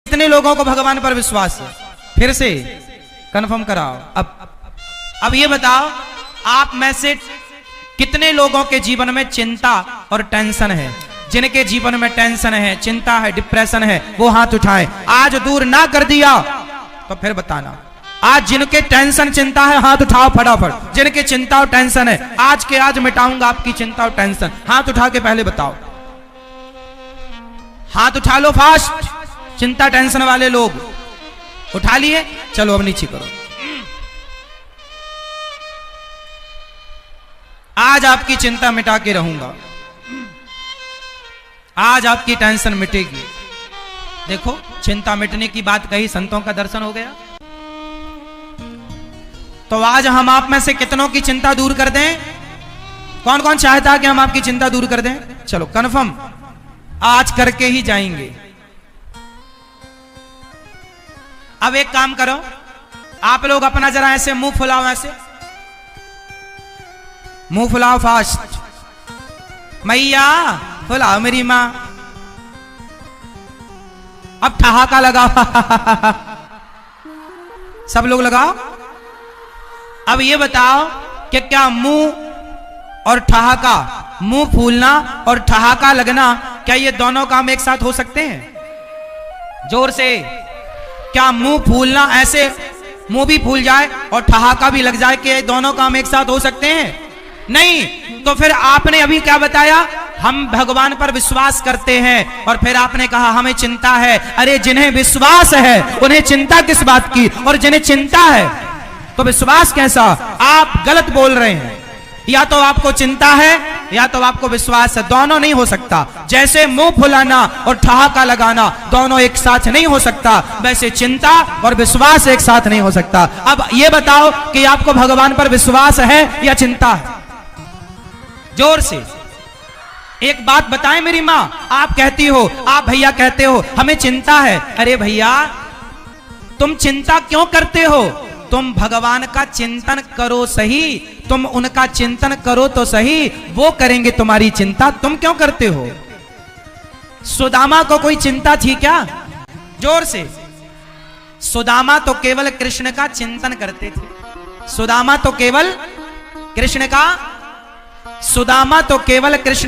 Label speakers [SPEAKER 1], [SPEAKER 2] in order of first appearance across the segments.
[SPEAKER 1] कितने लोगों को भगवान पर विश्वास है? फिर से कंफर्म कराओ। अब ये बताओ, आप में से कितने लोगों के जीवन में चिंता और टेंशन है? जिनके जीवन में टेंशन है, चिंता है, डिप्रेशन है, वो हाथ उठाएं। आज दूर ना कर दिया तो फिर बताना। आज जिनके टेंशन चिंता है हाथ उठाओ फटाफट। जिनके चिंता और टेंशन है, आज के आज मिटाऊंगा आपकी चिंता और टेंशन। हाथ उठा के पहले बताओ, हाथ उठा लो फास्ट। चिंता टेंशन वाले लोग उठा लिए, चलो अब नीचे करो। आज आपकी चिंता मिटा के रहूंगा, आज आपकी टेंशन मिटेगी। देखो, चिंता मिटने की बात कही, संतों का दर्शन हो गया। तो आज हम आप में से कितनों की चिंता दूर कर दें? कौन कौन चाहता है कि हम आपकी चिंता दूर कर दें? चलो कंफर्म, आज करके ही जाएंगे। अब एक काम करो, आप लोग अपना जरा ऐसे मुंह फुलाओ, ऐसे मुंह फुलाओ फास्ट। मैया फुलाओ मेरी मां। अब ठहाका लगाओ सब लोग लगाओ। अब ये बताओ कि क्या मुंह और ठहाका, मुंह फूलना और ठहाका लगना, क्या ये दोनों काम एक साथ हो सकते हैं? जोर से। क्या मुंह फूलना, ऐसे मुंह भी फूल जाए और ठहाका भी लग जाए, कि ये दोनों काम एक साथ हो सकते हैं? नहीं। तो फिर आपने अभी क्या बताया? हम भगवान पर विश्वास करते हैं, और फिर आपने कहा हमें चिंता है। अरे जिन्हें विश्वास है उन्हें चिंता किस बात की? और जिन्हें चिंता है तो विश्वास कैसा? आप गलत बोल रहे हैं। या तो आपको चिंता है या तो आपको विश्वास है, दोनों नहीं हो सकता। जैसे मुंह फुलाना और ठहाका लगाना दोनों एक साथ नहीं हो सकता, वैसे चिंता और विश्वास एक साथ नहीं हो सकता। अब ये बताओ कि आपको भगवान पर विश्वास है या चिंता है? जोर से एक बात बताएं मेरी मां। आप कहती हो, आप भैया कहते हो हमें चिंता है। अरे भैया, तुम चिंता क्यों करते हो? तुम भगवान का चिंतन करो सही, तुम उनका चिंतन करो तो सही, वो करेंगे तुम्हारी चिंता। तुम क्यों करते हो? सुदामा को कोई चिंता थी क्या? जोर से। सुदामा तो केवल कृष्ण का चिंतन करते थे। सुदामा तो केवल कृष्ण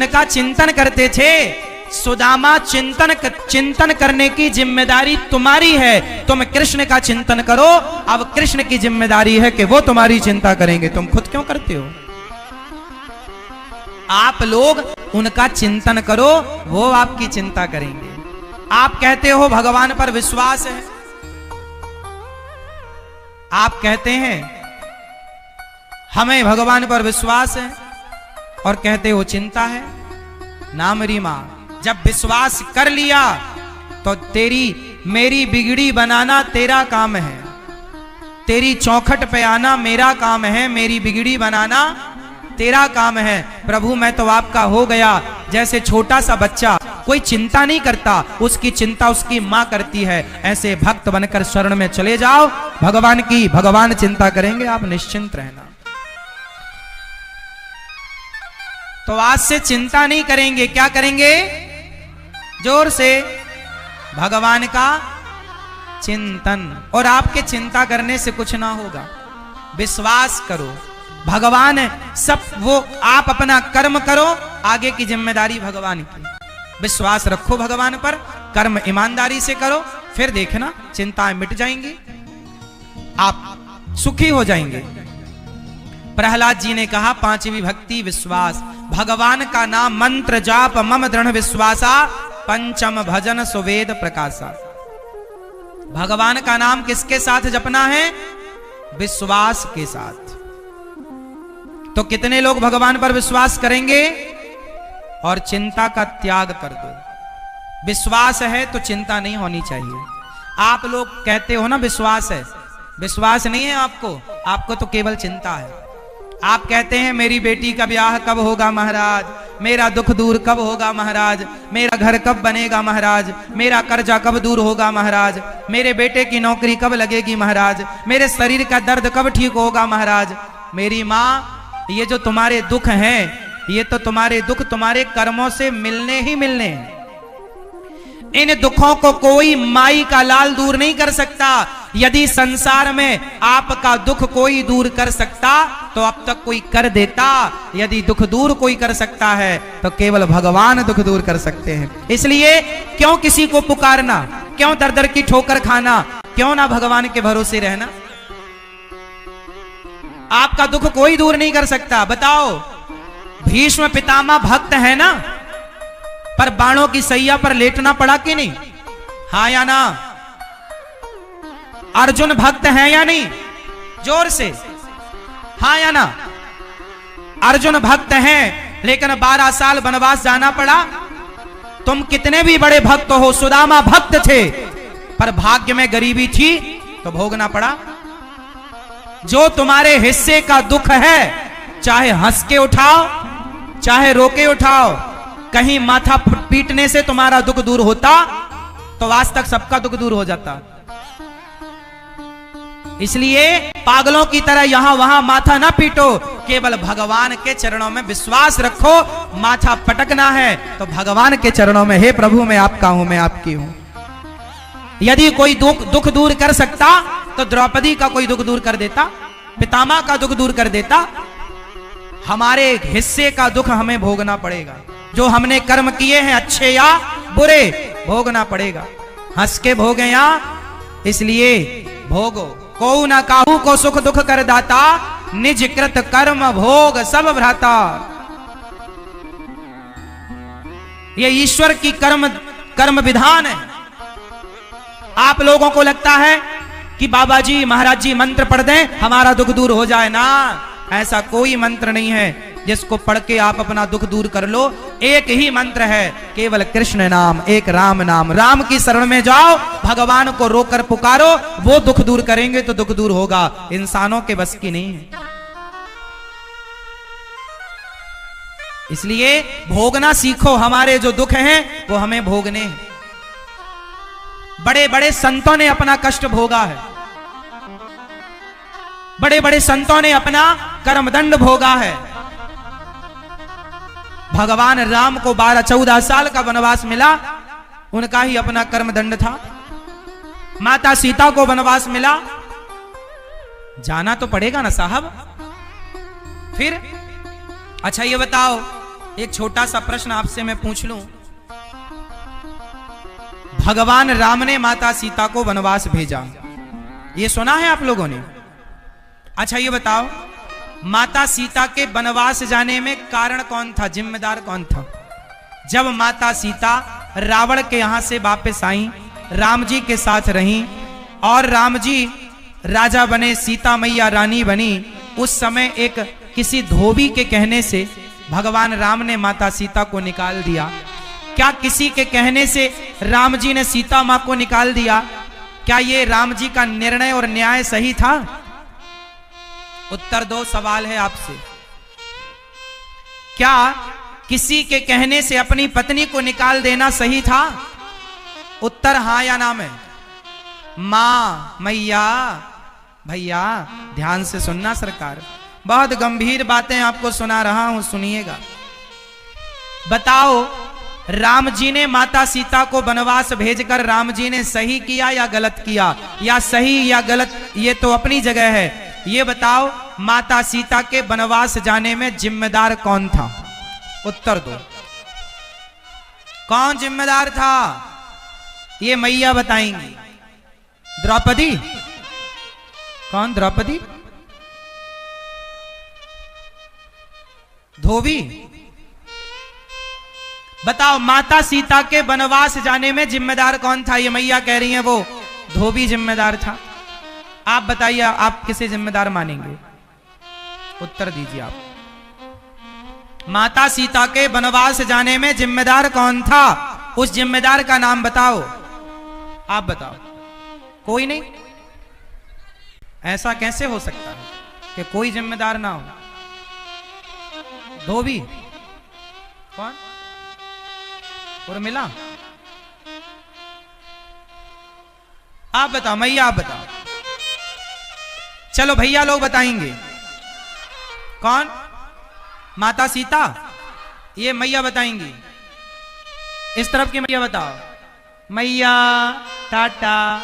[SPEAKER 1] का चिंतन करते थे। सुदामा चिंतन करने की जिम्मेदारी तुम्हारी है। तुम कृष्ण का चिंतन करो। अब कृष्ण की जिम्मेदारी है कि वो तुम्हारी चिंता करेंगे। तुम खुद क्यों करते हो? आप लोग उनका चिंतन करो, वो आपकी चिंता करेंगे। आप कहते हो भगवान पर विश्वास है, आप कहते हैं हमें भगवान पर विश्वास है, और कहते हो चिंता है। ना मेरी मां, जब विश्वास कर लिया तो मेरी बिगड़ी बनाना तेरा काम है, तेरी चौखट पे आना मेरा काम है, मेरी बिगड़ी बनाना तेरा काम है। प्रभु मैं तो आपका हो गया। जैसे छोटा सा बच्चा कोई चिंता नहीं करता, उसकी चिंता उसकी मां करती है, ऐसे भक्त बनकर शरण में चले जाओ भगवान की। भगवान चिंता करेंगे, आप निश्चिंत रहना। तो आज से चिंता नहीं करेंगे, क्या करेंगे? जोर से। भगवान का चिंतन। और आपके चिंता करने से कुछ ना होगा, विश्वास करो। भगवान सब, वो आप अपना कर्म करो, आगे की जिम्मेदारी भगवान की। विश्वास रखो भगवान पर, कर्म ईमानदारी से करो, फिर देखना चिंताएं मिट जाएंगी, आप सुखी हो जाएंगे। प्रहलाद जी ने कहा पांचवी भक्ति विश्वास। भगवान का नाम मंत्र जाप मम दृढ़ विश्वासा, पंचम भजन सुवेद प्रकाशा। भगवान का नाम किसके साथ जपना है? विश्वास के साथ। तो कितने लोग भगवान पर विश्वास करेंगे? और चिंता का त्याग कर दो। विश्वास है तो चिंता नहीं होनी चाहिए। आप लोग कहते हो ना विश्वास है, विश्वास नहीं है आपको तो केवल चिंता है। आप कहते हैं मेरी बेटी का ब्याह कब होगा महाराज, मेरा दुख दूर कब होगा महाराज, मेरा घर कब बनेगा महाराज, मेरा कर्जा कब दूर होगा महाराज, मेरे बेटे की नौकरी कब लगेगी महाराज, मेरे शरीर का दर्द कब ठीक होगा महाराज। मेरी माँ, ये जो तुम्हारे दुख हैं, ये तो तुम्हारे दुख तुम्हारे कर्मों से मिलने ही मिलने हैं। इन दुखों को कोई माई का लाल दूर नहीं कर सकता। यदि संसार में आपका दुख कोई दूर कर सकता तो अब तक कोई कर देता। यदि दुख दूर कोई कर सकता है तो केवल भगवान दुख दूर कर सकते हैं। इसलिए क्यों किसी को पुकारना, क्यों दर दर की ठोकर खाना, क्यों ना भगवान के भरोसे रहना। आपका दुख कोई दूर नहीं कर सकता। बताओ, भीष्म पितामह भक्त है ना, पर बाणों की सैया पर लेटना पड़ा कि नहीं? हाँ या ना? अर्जुन भक्त है या नहीं? जोर से हाँ या ना? अर्जुन भक्त हैं, लेकिन 12 साल वनवास जाना पड़ा। तुम कितने भी बड़े भक्त हो, सुदामा भक्त थे, पर भाग्य में गरीबी थी तो भोगना पड़ा। जो तुम्हारे हिस्से का दुख है, चाहे हंस के उठाओ चाहे रो के उठाओ, कहीं माथा पीटने से तुम्हारा दुख दूर होता तो आज तक सबका दुख दूर हो जाता। इसलिए पागलों की तरह यहां वहां माथा ना पीटो, केवल भगवान के चरणों में विश्वास रखो। माथा पटकना है तो भगवान के चरणों में, हे प्रभु मैं आपका हूं, मैं आपकी हूं। यदि कोई दुख दूर कर सकता तो द्रौपदी का कोई दुख दूर कर देता, पितामह का दुख दूर कर देता। हमारे हिस्से का दुख हमें भोगना पड़ेगा। जो हमने कर्म किए हैं अच्छे या बुरे, भोगना पड़ेगा। हंस के भोगे या, इसलिए भोगो। को न काहू को सुख दुख कर दाता, निज कृत कर्म भोग सब भ्राता। ये ईश्वर की कर्म विधान है। आप लोगों को लगता है कि बाबा जी महाराज जी मंत्र पढ़ दें हमारा दुख दूर हो जाए ना, ऐसा कोई मंत्र नहीं है जिसको पढ़ के आप अपना दुख दूर कर लो। एक ही मंत्र है, केवल कृष्ण नाम, एक राम नाम। राम की शरण में जाओ, भगवान को रोकर पुकारो, वो दुख दूर करेंगे तो दुख दूर होगा। इंसानों के बस की नहीं है। इसलिए भोगना सीखो। हमारे जो दुख हैं वो हमें भोगने हैं। बड़े बड़े संतों ने अपना कष्ट भोगा है, बड़े बड़े संतों ने अपना कर्मदंड भोगा है। भगवान राम को 12-14 साल का वनवास मिला, उनका ही अपना कर्मदंड था। माता सीता को वनवास मिला, जाना तो पड़ेगा ना साहब। फिर अच्छा ये बताओ, एक छोटा सा प्रश्न आपसे मैं पूछ लूं। भगवान राम ने माता सीता को वनवास भेजा, ये सुना है आप लोगों ने? अच्छा ये बताओ, माता सीता के वनवास जाने में कारण कौन था, जिम्मेदार कौन था? जब माता सीता रावण के यहां से वापस आई, राम जी के साथ रही और राम जी राजा बने, सीता मैया रानी बनी, उस समय एक किसी धोबी के कहने से भगवान राम ने माता सीता को निकाल दिया। क्या किसी के कहने से राम जी ने सीता मां को निकाल दिया? क्या ये राम जी का निर्णय और न्याय सही था? उत्तर दो, सवाल है आपसे। क्या किसी के कहने से अपनी पत्नी को निकाल देना सही था? उत्तर हां या ना में। मां, मैया, भैया ध्यान से सुनना सरकार, बहुत गंभीर बातें आपको सुना रहा हूं, सुनिएगा। बताओ, राम जी ने माता सीता को वनवास भेजकर राम जी ने सही किया या गलत किया? या सही या गलत ये तो अपनी जगह है। ये बताओ, माता सीता के वनवास जाने में जिम्मेदार कौन था? उत्तर दो, कौन जिम्मेदार था? ये मैया बताएंगी। द्रौपदी? कौन द्रौपदी? धोबी? बताओ, माता सीता के वनवास जाने में जिम्मेदार कौन था? ये मैया कह रही हैं वो धोबी जिम्मेदार था। आप बताइए, आप किसे जिम्मेदार मानेंगे? उत्तर दीजिए आप। माता सीता के वनवास जाने में जिम्मेदार कौन था? उस जिम्मेदार का नाम बताओ। आप बताओ। कोई नहीं? ऐसा कैसे हो सकता है कि कोई जिम्मेदार ना हो? धोबी? कौन? उर्मिला? आप बताओ, मैया आप बताओ। चलो भैया लोग बताएंगे। कौन? माता सीता? ये मैया बताएंगी। इस तरफ की मैया बताओ। मैया टाटा।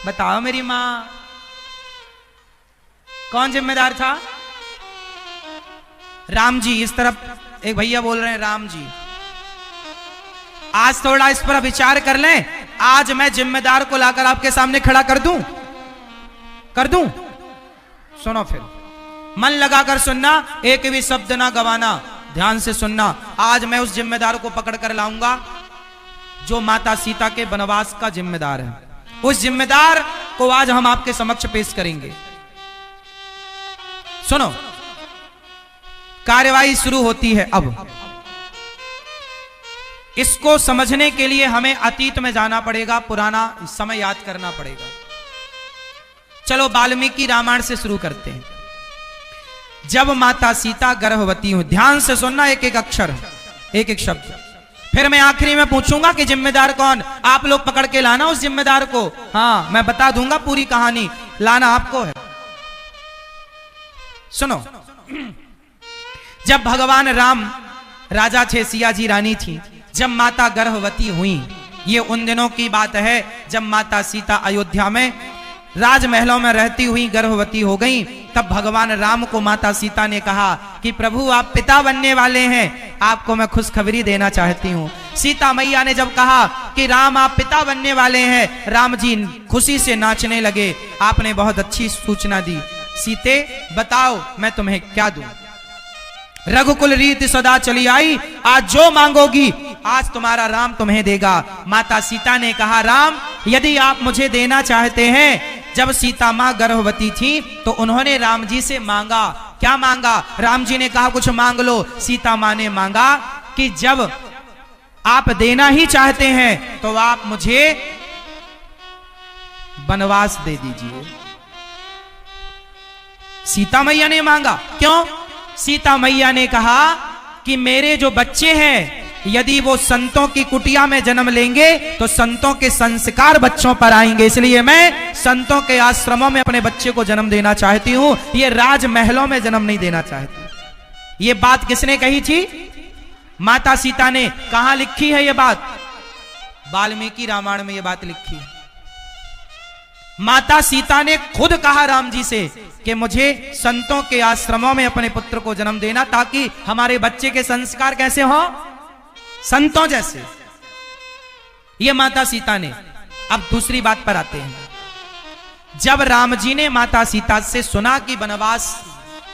[SPEAKER 1] बताओ मेरी माँ, कौन जिम्मेदार था? राम जी। इस तरफ एक भैया बोल रहे हैं राम जी। आज थोड़ा इस पर विचार कर लें। आज मैं जिम्मेदार को लाकर आपके सामने खड़ा कर दूं? कर दूं? सुनो फिर, मन लगाकर सुनना, एक भी शब्द ना गवाना, ध्यान से सुनना। आज मैं उस जिम्मेदार को पकड़ कर लाऊंगा जो माता सीता के वनवास का जिम्मेदार है। उस जिम्मेदार को आज हम आपके समक्ष पेश करेंगे। सुनो, कार्यवाही शुरू होती है अब। इसको समझने के लिए हमें अतीत में जाना पड़ेगा, पुराना समय याद करना पड़ेगा। चलो वाल्मीकि रामायण से शुरू करते हैं। जब माता सीता गर्भवती हुई, ध्यान से सुनना, एक एक अक्षर, एक एक शब्द। फिर मैं आखिरी में पूछूंगा कि जिम्मेदार कौन, आप लोग पकड़ के लाना उस जिम्मेदार को। हाँ, मैं बता दूंगा पूरी कहानी, लाना आपको है। सुनो, जब भगवान राम राजा थे, सिया जी रानी थी, जब माता गर्भवती हुई, ये उन दिनों की बात है जब माता सीता अयोध्या में राजमहलों में रहती हुई गर्भवती हो गई। तब भगवान राम को माता सीता ने कहा कि प्रभु आप पिता बनने वाले हैं, आपको मैं खुशखबरी देना चाहती हूँ। सीता मैया ने जब कहा कि राम आप पिता बनने वाले हैं, राम जी खुशी से नाचने लगे। आपने बहुत अच्छी सूचना दी। सीते बताओ मैं तुम्हें क्या दूं? रघुकुल रीति सदा चली आई, आज जो मांगोगी आज तुम्हारा राम तुम्हें देगा। माता सीता ने कहा राम यदि आप मुझे देना चाहते हैं, जब सीता माँ गर्भवती थी तो उन्होंने राम जी से मांगा। क्या मांगा? राम जी ने कहा कुछ मांग लो। सीता माँ ने मांगा कि जब आप देना ही चाहते हैं तो आप मुझे वनवास दे दीजिए। सीता मैया ने मांगा। क्यों? सीता मैया ने कहा कि मेरे जो बच्चे हैं यदि वो संतों की कुटिया में जन्म लेंगे तो संतों के संस्कार बच्चों पर आएंगे, इसलिए मैं संतों के आश्रमों में अपने बच्चे को जन्म देना चाहती हूं, ये राजमहलों में जन्म नहीं देना चाहती। ये बात किसने कही थी? माता सीता ने। कहां लिखी है ये बात? वाल्मीकि रामायण में ये बात लिखी है। माता सीता ने खुद कहा राम जी से कि मुझे संतों के आश्रमों में अपने पुत्र को जन्म देना, ताकि हमारे बच्चे के संस्कार कैसे हो? संतों जैसे। ये माता सीता ने। अब दूसरी बात पर आते हैं। जब राम जी ने माता सीता से सुना कि वनवास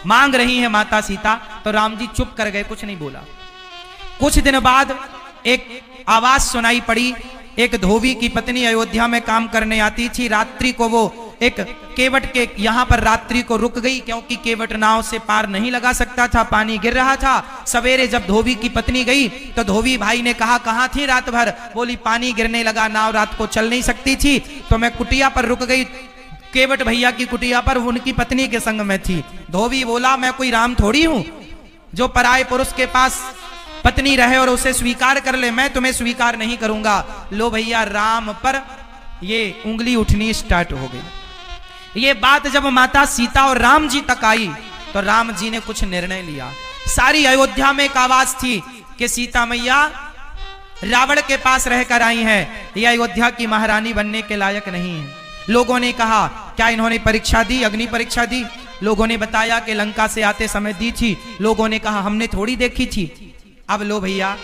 [SPEAKER 1] मांग रही है माता सीता, तो राम जी चुप कर गए, कुछ नहीं बोला। कुछ दिन बाद एक आवाज सुनाई पड़ी। एक धोबी की पत्नी अयोध्या में काम करने आती थी। रात्रि को वो एक केवट के यहां पर रात्रि को रुक गई, क्योंकि केवट नाव से पार नहीं लगा सकता था, पानी गिर रहा था। सवेरे जब धोबी की पत्नी गई तो धोबी भाई ने कहा कहां थी रात भर? बोली पानी गिरने लगा, नाव रात को चल नहीं सकती थी तो मैं कुटिया पर रुक गई, केवट भैया की कुटिया पर, उनकी पत्नी के संग में थी। धोबी बोला मैं कोई राम थोड़ी हूं जो पराये पुरुष के पास पत्नी रहे और उसे स्वीकार कर ले, मैं तुम्हें स्वीकार नहीं करूंगा। लो भैया, राम पर ये उंगली उठनी स्टार्ट हो गई। ये बात जब माता सीता और राम जी तक आई तो राम जी ने कुछ निर्णय लिया। सारी अयोध्या में एक आवाज थी कि सीता मैया रावण के पास रहकर आई हैं, ये अयोध्या की महारानी बनने के लायक नहीं है। लोगों ने कहा क्या इन्होंने परीक्षा दी, अग्नि परीक्षा दी? लोगों ने बताया कि लंका से आते समय दी थी। लोगों ने कहा हमने थोड़ी देखी थी। अब लो भैया,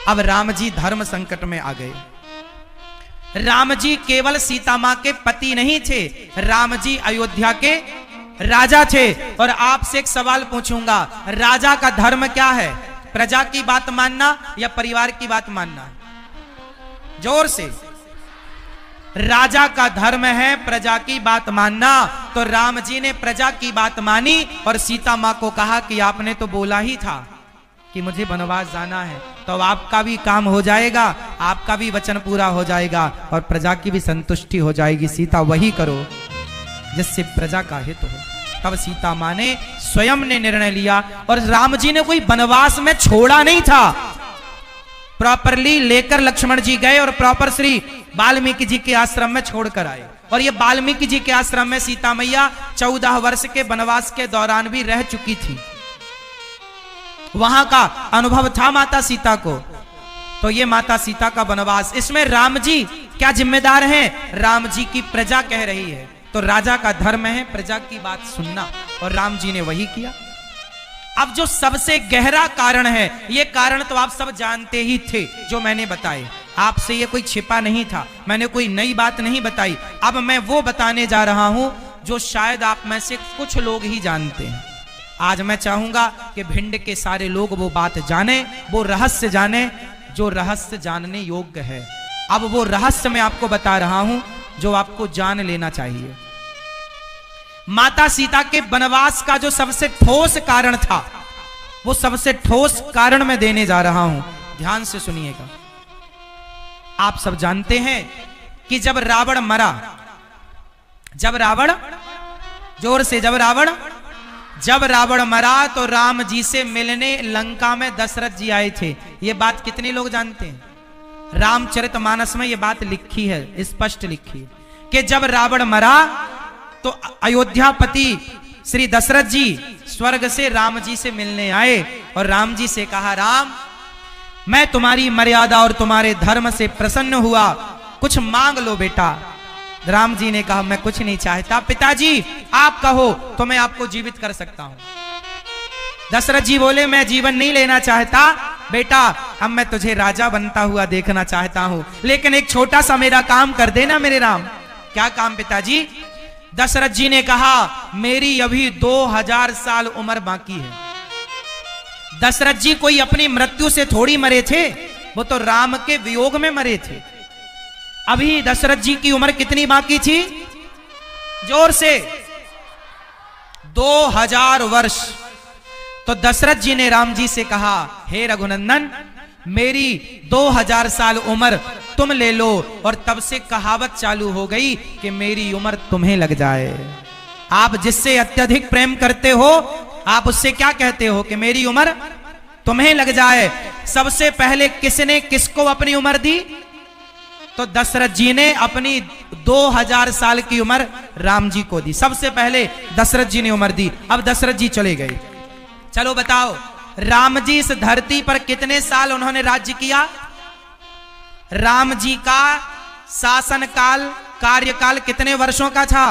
[SPEAKER 1] अब राम जी धर्म संकट में आ गए। राम जी केवल सीता मां के पति नहीं थे, राम जी अयोध्या के राजा थे। और आपसे एक सवाल पूछूंगा, राजा का धर्म क्या है? प्रजा की बात मानना या परिवार की बात मानना? जोर से। राजा का धर्म है प्रजा की बात मानना। तो राम जी ने प्रजा की बात मानी और सीता मां को कहा कि आपने तो बोला ही था कि मुझे वनवास जाना है, तो आपका भी काम हो जाएगा, आपका भी वचन पूरा हो जाएगा और प्रजा की भी संतुष्टि हो जाएगी। सीता वही करो जिससे प्रजा का हित हो। तब सीता मां ने स्वयं ने निर्णय लिया और राम जी ने कोई वनवास में छोड़ा नहीं था। प्रॉपरली लेकर लक्ष्मण जी गए और प्रॉपर श्री वाल्मीकि जी के आश्रम में छोड़कर आए। और ये वाल्मीकि जी के आश्रम में सीता मैया 14 वर्ष के वनवास के दौरान भी रह चुकी थी। वहां का अनुभव था माता सीता को। तो ये माता सीता का वनवास, इसमें राम जी क्या जिम्मेदार हैं? राम जी की प्रजा कह रही है, तो राजा का धर्म है प्रजा की बात सुनना, और राम जी ने वही किया। अब जो सबसे गहरा कारण है, ये कारण तो आप सब जानते ही थे जो मैंने बताए, आपसे ये कोई छिपा नहीं था, मैंने कोई नई बात नहीं बताई। अब मैं वो बताने जा रहा हूं जो शायद आप में से कुछ लोग ही जानते हैं। आज मैं चाहूंगा कि भिंड के सारे लोग वो बात जाने, वो रहस्य जाने जो रहस्य जानने योग्य है। अब वो रहस्य मैं आपको बता रहा हूं जो आपको जान लेना चाहिए। माता सीता के वनवास का जो सबसे ठोस कारण था, वो सबसे ठोस कारण मैं देने जा रहा हूं, ध्यान से सुनिएगा। आप सब जानते हैं कि जब रावण मरा, जब रावण मरा तो राम जी से मिलने लंका में दशरथ जी आए थे। ये बात कितने लोग जानते हैं? रामचरितमानस में ये बात लिखी है, स्पष्ट लिखी है कि जब रावण मरा तो अयोध्यापति श्री दशरथ जी स्वर्ग से राम जी से मिलने आए और राम जी से कहा, राम मैं तुम्हारी मर्यादा और तुम्हारे धर्म से प्रसन्न हुआ, कुछ मांग लो बेटा। राम जी ने कहा, मैं कुछ नहीं चाहता, पिताजी आप कहो तो मैं आपको जीवित कर सकता हूं। दशरथ जी बोले, मैं जीवन नहीं लेना चाहता बेटा, अब मैं तुझे राजा बनता हुआ देखना चाहता हूं, लेकिन एक छोटा सा मेरा काम कर देना मेरे राम। क्या काम पिताजी? दशरथ जी ने कहा, मेरी अभी 2000 साल उम्र बाकी है। दशरथ जी कोई अपनी मृत्यु से थोड़ी मरे थे, वो तो राम के वियोग में मरे थे। अभी दशरथ जी की उम्र कितनी बाकी थी? जोर से 2000 वर्ष। तो दशरथ जी ने राम जी से कहा, हे रघुनंदन मेरी 2000 साल उम्र तुम ले लो। और तब से कहावत चालू हो गई कि मेरी उम्र तुम्हें लग जाए। आप जिससे अत्यधिक प्रेम करते हो, आप उससे क्या कहते हो कि मेरी उम्र तुम्हें लग जाए। सबसे पहले किसने किसको अपनी उम्र दी? तो दशरथ जी ने अपनी 2000 साल की उम्र राम जी को दी। सबसे पहले दशरथ जी ने उम्र दी। अब दशरथ जी चले गए। चलो बताओ, राम जी इस धरती पर कितने साल उन्होंने राज्य किया? राम जी का शासन काल, कार्यकाल कितने वर्षों का था?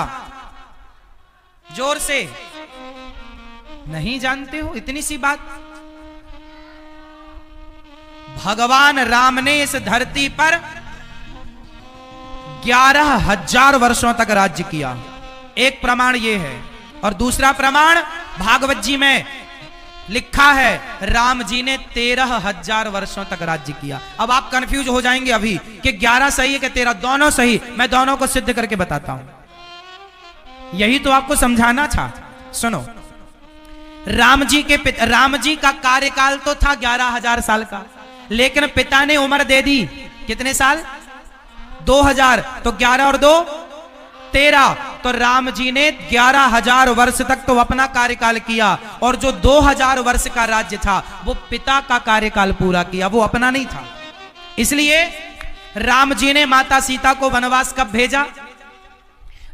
[SPEAKER 1] जोर से, नहीं जानते हो इतनी सी बात? भगवान राम ने इस धरती पर 11,000 वर्षों तक राज्य किया। एक प्रमाण यह है, और दूसरा प्रमाण भागवत जी में लिखा है, राम जी ने 13,000 वर्षों तक राज्य किया। अब आप कंफ्यूज हो जाएंगे अभी कि 11 सही है कि 13, दोनों सही। मैं दोनों को सिद्ध करके बताता हूं, यही तो आपको समझाना था। सुनो, राम जी का कार्यकाल तो था 11,000 साल का, लेकिन पिता ने उम्र दे दी कितने साल? 2000। तो 11 और 2 13। तो राम जी ने 11,000 वर्ष तक तो अपना कार्यकाल किया, और जो 2000 वर्ष का राज्य था वो पिता का कार्यकाल पूरा किया, वो अपना नहीं था। इसलिए राम जी ने माता सीता को वनवास कब भेजा?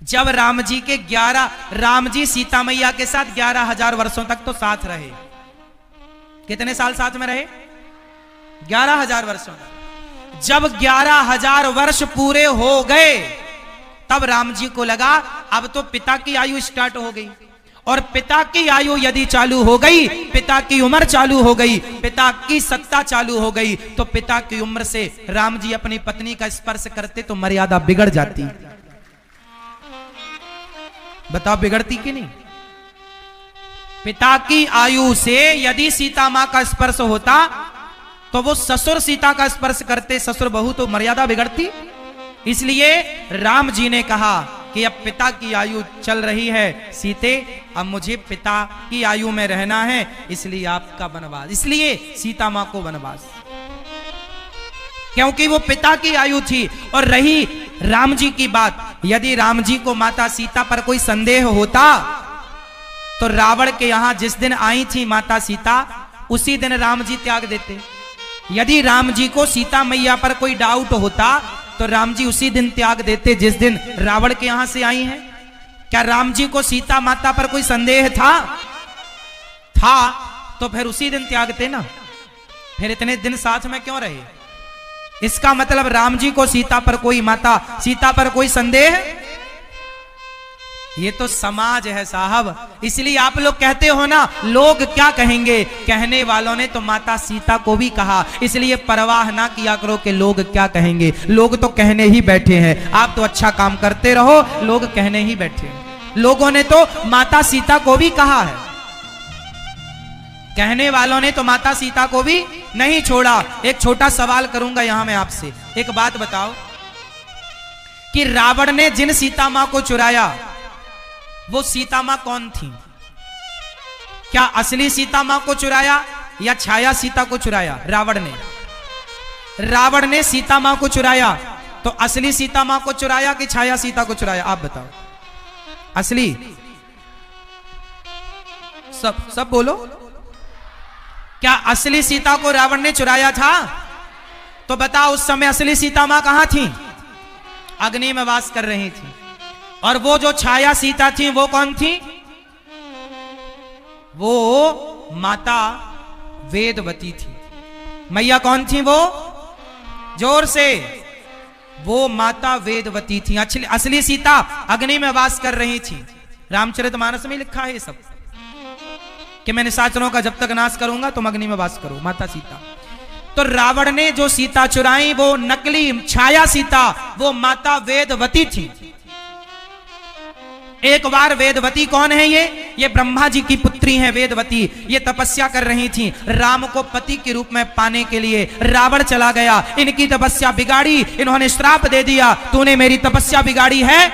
[SPEAKER 1] जब राम जी सीता मैया के साथ 11,000 वर्षों तक तो साथ रहे। कितने साल साथ में रहे? 11,000 वर्षों तक। जब 11,000 वर्ष पूरे हो गए, तब राम जी को लगा अब तो पिता की आयु स्टार्ट हो गई, और पिता की आयु यदि चालू हो गई, पिता की उम्र चालू हो गई, पिता की सत्ता चालू हो गई, तो पिता की उम्र से राम जी अपनी पत्नी का स्पर्श करते तो मर्यादा बिगड़ जाती। बताओ बिगड़ती कि नहीं? पिता की आयु से यदि सीता मां का स्पर्श होता तो वो ससुर सीता का स्पर्श करते, ससुर बहू, तो मर्यादा बिगड़ती। इसलिए राम जी ने कहा कि अब पिता की आयु चल रही है सीते, अब मुझे पिता की आयु में रहना है, इसलिए आपका वनवास, इसलिए सीता मां को वनवास, क्योंकि वो पिता की आयु थी। और रही राम जी की बात, यदि राम जी को माता सीता पर कोई संदेह होता तो रावण के यहां जिस दिन आई थी माता सीता, उसी दिन राम जी त्याग देते। यदि राम जी को सीता मैया पर कोई डाउट होता तो राम जी उसी दिन त्याग देते जिस दिन रावण के यहां से आई हैं। क्या राम जी को सीता माता पर कोई संदेह था तो फिर उसी दिन त्यागते ना, फिर इतने दिन साथ में क्यों रहे? इसका मतलब राम जी को सीता पर कोई माता सीता पर कोई संदेह, ये तो समाज है साहब। इसलिए आप लोग कहते हो ना लोग क्या कहेंगे, कहने वालों ने तो माता सीता को भी कहा, इसलिए परवाह ना किया करो कि लोग क्या कहेंगे। लोग तो कहने ही बैठे हैं, आप तो अच्छा काम करते रहो, लोग कहने ही बैठे हैं। लोगों ने तो माता सीता को भी कहा है, कहने वालों ने तो माता सीता को भी नहीं छोड़ा। एक छोटा सवाल करूंगा यहां मैं आपसे, एक बात बताओ कि रावण ने जिन सीता मां को चुराया वो सीता मां कौन थी? क्या असली सीता मां को चुराया या छाया सीता को चुराया? रावण ने सीता मां को चुराया, तो असली सीता मां को चुराया कि छाया सीता को चुराया? आप बताओ। असली, सब बोलो। क्या असली सीता को रावण ने चुराया था? तो बताओ उस समय असली सीता मां कहां थी? अग्नि में वास कर रही थी। और वो जो छाया सीता थी वो कौन थी? वो माता वेदवती थी। मैया कौन थी वो? जोर से। वो माता वेदवती थी। असली सीता अग्नि में वास कर रही थी। रामचरितमानस में लिखा है ये सब कि मैं निशाचरों का जब तक नाश करूंगा तुम अग्नि में वास करो, माता सीता। तो रावण ने जो सीता चुराई वो नकली छाया सीता, वो माता वेदवती थी। एक बार वेदवती कौन है? ये ब्रह्मा जी की पुत्री हैं वेदवती। ये तपस्या कर रही थी राम को पति के रूप में पाने के लिए। रावण चला गया, इनकी तपस्या बिगाड़ी, इन्होंने श्राप दे दिया, तूने मेरी तपस्या बिगाड़ी है,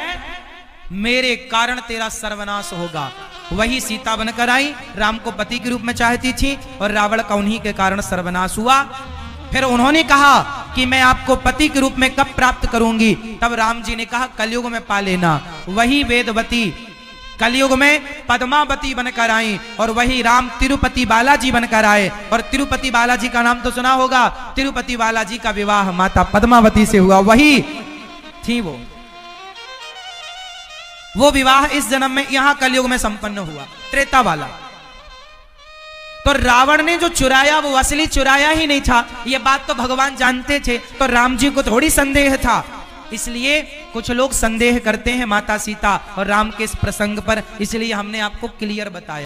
[SPEAKER 1] मेरे कारण तेरा सर्वनाश होगा। वही सीता बनकर आई, राम को पति के रूप में चाहती थी और रावण का उन्हीं के कारण सर्वनाश हुआ। फिर उन्होंने कहा कि मैं आपको पति के रूप में कब प्राप्त करूंगी? तब राम जी ने कहा कलयुग में पा लेना। वही वेदवती कलयुग में पद्मावती बनकर आई और वही राम तिरुपति बालाजी बनकर आए। और तिरुपति बालाजी का नाम तो सुना होगा, तिरुपति बालाजी का विवाह माता पद्मावती से हुआ, वही थी वो विवाह इस जन्म में यहां कलयुग में संपन्न हुआ, त्रेता वाला। तो रावण ने जो चुराया वो असली चुराया ही नहीं था, ये बात तो भगवान जानते थे, तो राम जी को थोड़ी संदेह था। इसलिए कुछ लोग संदेह करते हैं माता सीता और राम के इस प्रसंग पर, इसलिए हमने आपको क्लियर बताया।